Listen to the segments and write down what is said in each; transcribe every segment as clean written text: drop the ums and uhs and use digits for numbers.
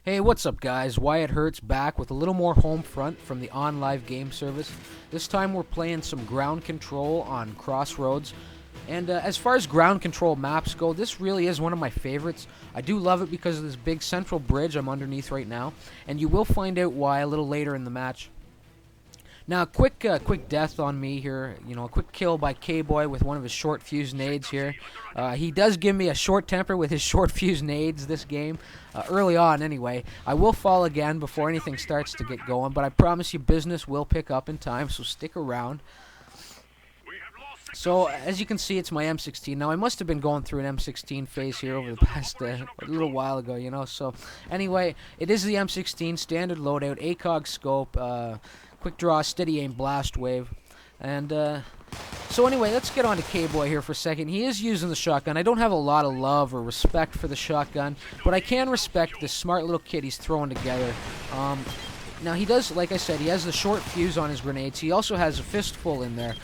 Hey, what's up guys? Wyatt Hurts back with a little more Homefront from the OnLive game service. This time we're playing some ground control on Crossroads. And as far as ground control maps go, this really is one of my favorites. I do love it because of this big central bridge I'm underneath right now. And you will find out why a little later in the match. Now, quick death on me here. You know, a quick kill by K-Boy with one of his short fuse nades here. He does give me a short temper with his short fuse nades this game, early on anyway. I will fall again before anything starts to get going, but I promise you business will pick up in time, so stick around. So, as you can see, it's my M16. Now, I must have been going through an M16 phase here over the past a little while ago, you know. So, anyway, it is the M16, standard loadout, ACOG scope, quick draw, steady aim, blast wave. And, so anyway, let's get on to K-Boy here for a second. He is using the shotgun. I don't have a lot of love or respect for the shotgun, but I can respect the smart little kit he's throwing together. Now, he does, like I said, he has the short fuse on his grenades. He also has a fistful in there.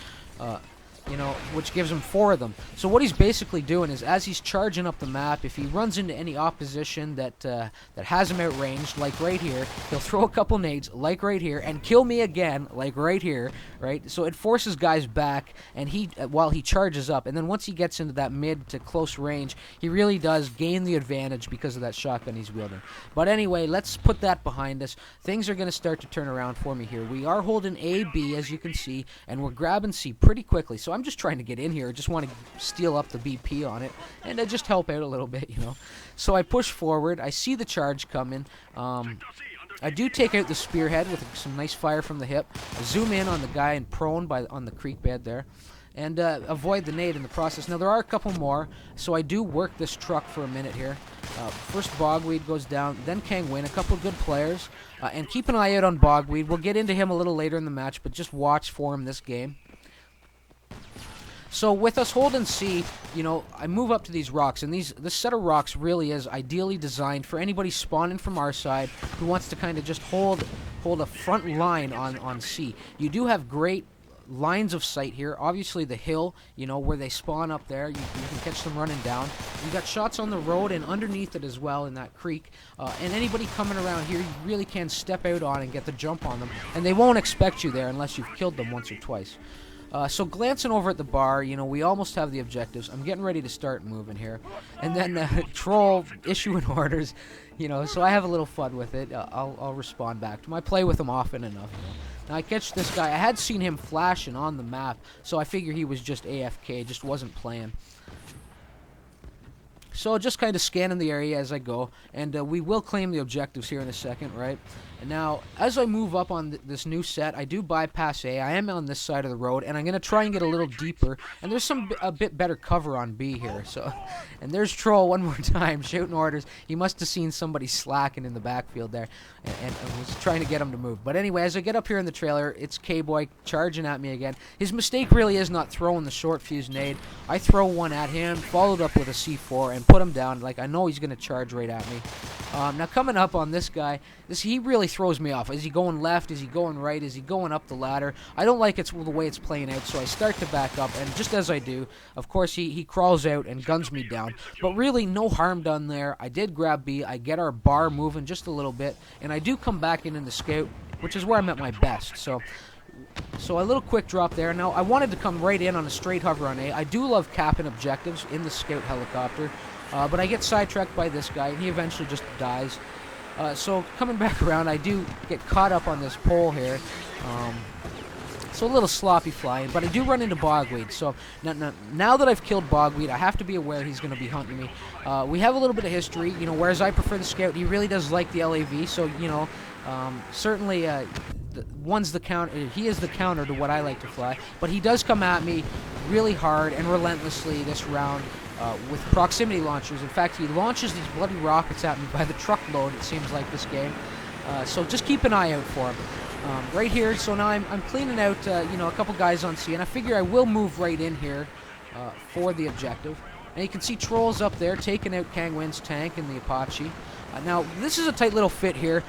You know, which gives him 4 of them. So what he's basically doing is, as he's charging up the map, if he runs into any opposition that has him outranged, like right here, he'll throw a couple nades, like right here, and kill me again, like right here, right? So it forces guys back, and while he charges up, and then once he gets into that mid to close range, he really does gain the advantage because of that shotgun he's wielding. But anyway, let's put that behind us. Things are going to start to turn around for me here. We are holding A, B, as you can see, and we're grabbing C pretty quickly. So I'm just trying to get in here. I just want to steal up the BP on it and just help out a little bit, you know. So I push forward. I see the charge coming. I do take out the spearhead with some nice fire from the hip. I zoom in on the guy in prone on the creek bed there, and avoid the nade in the process. Now there are a couple more, so I do work this truck for a minute here. First Bogweed goes down, then Kangwin, a couple of good players, and keep an eye out on Bogweed. We'll get into him a little later in the match, but just watch for him this game. So with us holding C, you know, I move up to these rocks, and this set of rocks really is ideally designed for anybody spawning from our side who wants to kind of just hold a front line on C. You do have great lines of sight here. Obviously the hill, you know, where they spawn up there, you can catch them running down. You got shots on the road and underneath it as well in that creek. And anybody coming around here, you really can step out on and get the jump on them, and they won't expect you there unless you've killed them once or twice. So glancing over at the bar, you know, we almost have the objectives. I'm getting ready to start moving here. And then Troll issuing orders, you know, so I have a little fun with it. I'll respond back to him. I play with him often enough, you know. Now I catch this guy. I had seen him flashing on the map, so I figure he was just AFK, just wasn't playing. So just kind of scanning the area as I go, and we will claim the objectives here in a second, right? And now, as I move up on this new set, I do bypass A. I am on this side of the road, and I'm going to try and get a little deeper. And there's a bit better cover on B here. So, and there's Troll one more time, shouting orders. He must have seen somebody slacking in the backfield there, and was trying to get him to move. But anyway, as I get up here in the trailer, it's K-Boy charging at me again. His mistake really is not throwing the short fuse nade. I throw one at him, followed up with a C4, and put him down. Like, I know he's going to charge right at me. Now coming up on this guy, he really throws me off. Is he going left? Is he going right? Is he going up the ladder? I don't like the way it's playing out, so I start to back up, and just as I do, of course, he crawls out and guns me down. But really, no harm done there. I did grab B. I get our bar moving just a little bit, and I do come back in the scout, which is where I'm at my best. So a little quick drop there. Now, I wanted to come right in on a straight hover on A. I do love capping objectives in the scout helicopter. But I get sidetracked by this guy, and he eventually just dies. So coming back around, I do get caught up on this pole here. So a little sloppy flying, but I do run into Bogweed. So now that I've killed Bogweed, I have to be aware he's going to be hunting me. We have a little bit of history, you know, whereas I prefer the scout, he really does like the LAV. So, you know, certainly one's the counter. He is the counter to what I like to fly. But he does come at me really hard and relentlessly this round. With proximity launchers. In fact, he launches these bloody rockets at me by the truckload, it seems like, this game. So just keep an eye out for him. Right here, so now I'm cleaning out, you know, a couple guys on C, and I figure I will move right in here for the objective. And you can see Trolls up there taking out Kangwin's tank and the Apache. Now, this is a tight little fit here.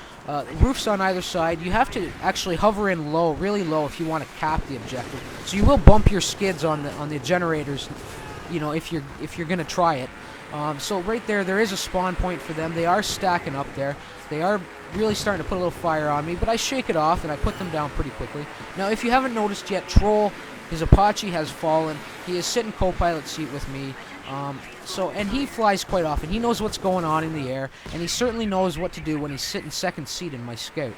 Roofs on either side. You have to actually hover in low, really low, if you want to cap the objective. So you will bump your skids on the generators, you know, if you're gonna try it. So right there is a spawn point for them. They are stacking up there. They are really starting to put a little fire on me, but I shake it off and I put them down pretty quickly. Now, if you haven't noticed yet, Troll, his Apache has fallen. He is sitting co-pilot seat with me. And he flies quite often. He knows what's going on in the air, and he certainly knows what to do when he's sitting second seat in my Scout.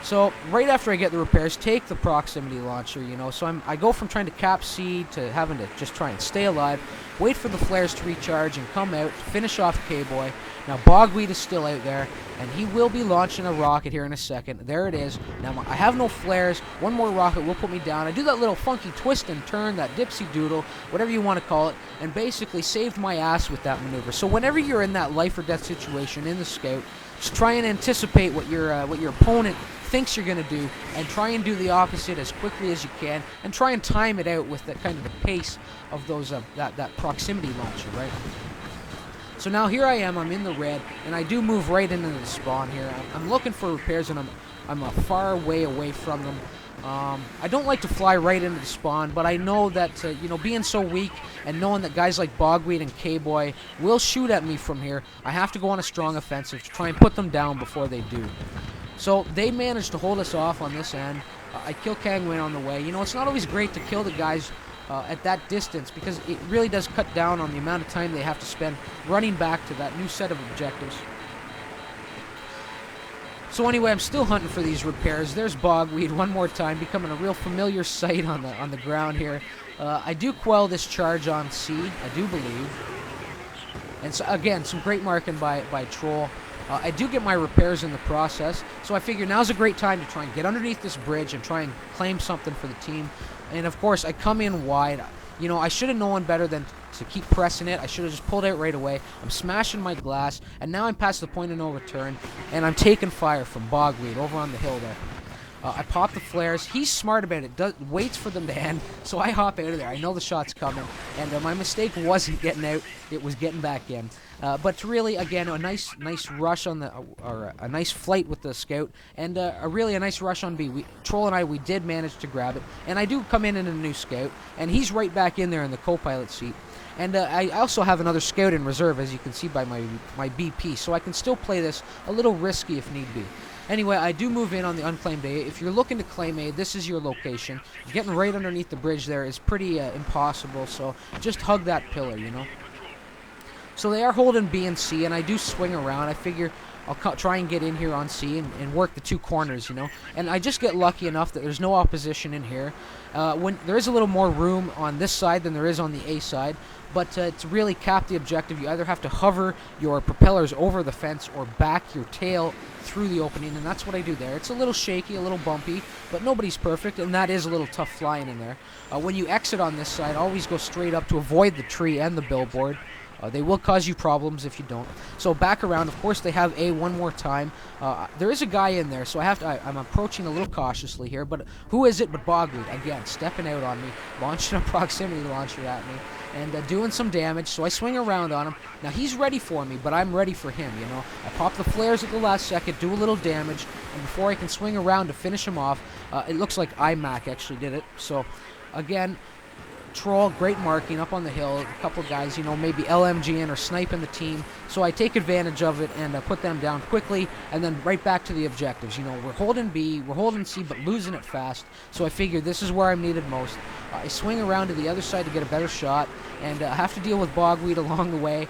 So right after I get the repairs, take the proximity launcher, you know. So I go from trying to cap seed to having to just try and stay alive, wait for the flares to recharge and come out to finish off K-Boy. Now Bogweed is still out there, and he will be launching a rocket here in a second. There it is. Now I have no flares. One more rocket will put me down. I do that little funky twist and turn, that dipsy doodle, whatever you want to call it, and basically saved my ass with that maneuver. So whenever you're in that life or death situation in the Scout, just try and anticipate what your opponent thinks you're going to do, and try and do the opposite as quickly as you can, and try and time it out with the kind of the pace of those that proximity launcher, right? So now here I am, I'm in the red, and I do move right into the spawn here. I'm looking for repairs, and I'm a far way away from them. I don't like to fly right into the spawn, but I know that, you know, being so weak and knowing that guys like Bogweed and K-Boy will shoot at me from here, I have to go on a strong offensive to try and put them down before they do. So they managed to hold us off on this end. I kill Kangwin on the way. You know, it's not always great to kill the guys at that distance, because it really does cut down on the amount of time they have to spend running back to that new set of objectives. So anyway, I'm still hunting for these repairs. There's Bogweed one more time, becoming a real familiar sight on the ground here. I do quell this charge on C, I do believe. And so again, some great marking by Troll. I do get my repairs in the process, so I figure now's a great time to try and get underneath this bridge and try and claim something for the team. And of course, I come in wide. You know, I should have known better than to keep pressing it. I should have just pulled out right away. I'm smashing my glass, and now I'm past the point of no return, and I'm taking fire from Bogweed over on the hill there. I pop the flares. He's smart about it. Waits for them to end, so I hop out of there. I know the shot's coming, and my mistake wasn't getting out; it was getting back in. But really, again, a nice rush on a nice flight with the Scout, and a nice rush on B. Troll and we did manage to grab it, and I do come in a new Scout, and he's right back in there in the co-pilot seat. And I also have another Scout in reserve, as you can see by my BP, so I can still play this a little risky if need be. Anyway, I do move in on the unclaimed A. If you're looking to claim A, this is your location. Getting right underneath the bridge there is pretty impossible, so just hug that pillar, you know. So they are holding B and C, and I do swing around. I figure I'll try and get in here on C and work the two corners, you know. And I just get lucky enough that there's no opposition in here. When there is a little more room on this side than there is on the A side, but to really cap the objective, you either have to hover your propellers over the fence or back your tail through the opening, and that's what I do there. It's a little shaky, a little bumpy, but nobody's perfect, and that is a little tough flying in there. When you exit on this side, always go straight up to avoid the tree and the billboard. They will cause you problems if you don't. So back around, of course they have A one more time. There is a guy in there, so I'm approaching a little cautiously here, but who is it but Bogweed? Again, stepping out on me, launching a proximity launcher at me, and doing some damage, so I swing around on him. Now he's ready for me, but I'm ready for him, you know. I pop the flares at the last second, do a little damage, and before I can swing around to finish him off, it looks like iMac actually did it. So, again, Troll, great marking up on the hill. A couple guys, you know, maybe LMGing or sniping the team. So I take advantage of it and put them down quickly, and then right back to the objectives. You know, we're holding B, we're holding C, but losing it fast. So I figure this is where I'm needed most. I swing around to the other side to get a better shot, and have to deal with Bogweed along the way.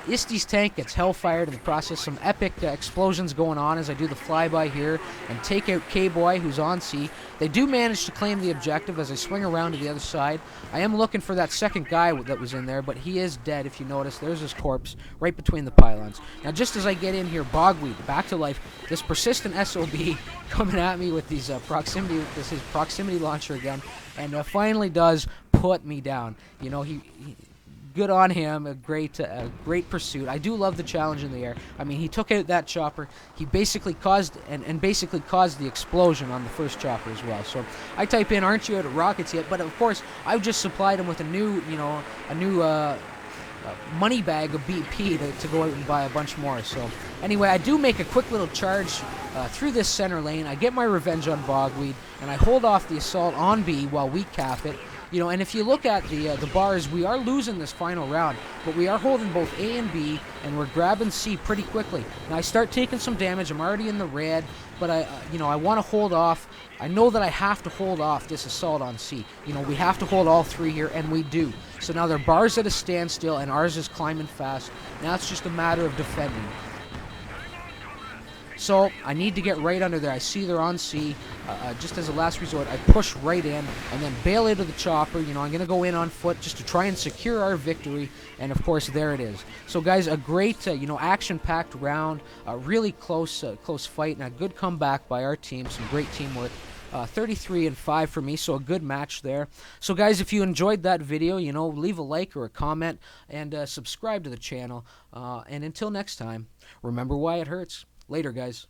Isty's tank gets hellfired in the process. Some epic explosions going on as I do the flyby here and take out K-Boy, who's on C. They do manage to claim the objective as I swing around to the other side. I am looking for that second guy that was in there, but he is dead, if you notice. There's his corpse right between the pylons. Now, just as I get in here, Bogweed, back to life. This persistent SOB coming at me with these his proximity launcher again, and finally does put me down. You know, he good on him. A great pursuit. I do love the challenge in the air. I mean, he took out that chopper. He basically caused the explosion on the first chopper as well. So I type in, "Aren't you out of rockets yet?" But of course, I've just supplied him with a new money bag of BP to go out and buy a bunch more. So anyway, I do make a quick little charge through this center lane. I get my revenge on Bogweed, and I hold off the assault on B while we cap it. You know, and if you look at the bars, we are losing this final round, but we are holding both A and B, and we're grabbing C pretty quickly. Now I start taking some damage. I'm already in the red, but I want to hold off. I know that I have to hold off this assault on C. You know, we have to hold all three here, and we do. So now their bars at a standstill, and ours is climbing fast. Now it's just a matter of defending. So I need to get right under there. I see they're on C. Just as a last resort, I push right in and then bail into the chopper. You know, I'm going to go in on foot just to try and secure our victory. And, of course, there it is. So, guys, a great, action-packed round. A really close fight and a good comeback by our team. Some great teamwork. 33-5 for me, so a good match there. So, guys, if you enjoyed that video, leave a like or a comment and subscribe to the channel. And until next time, remember why it hurts. Later, guys.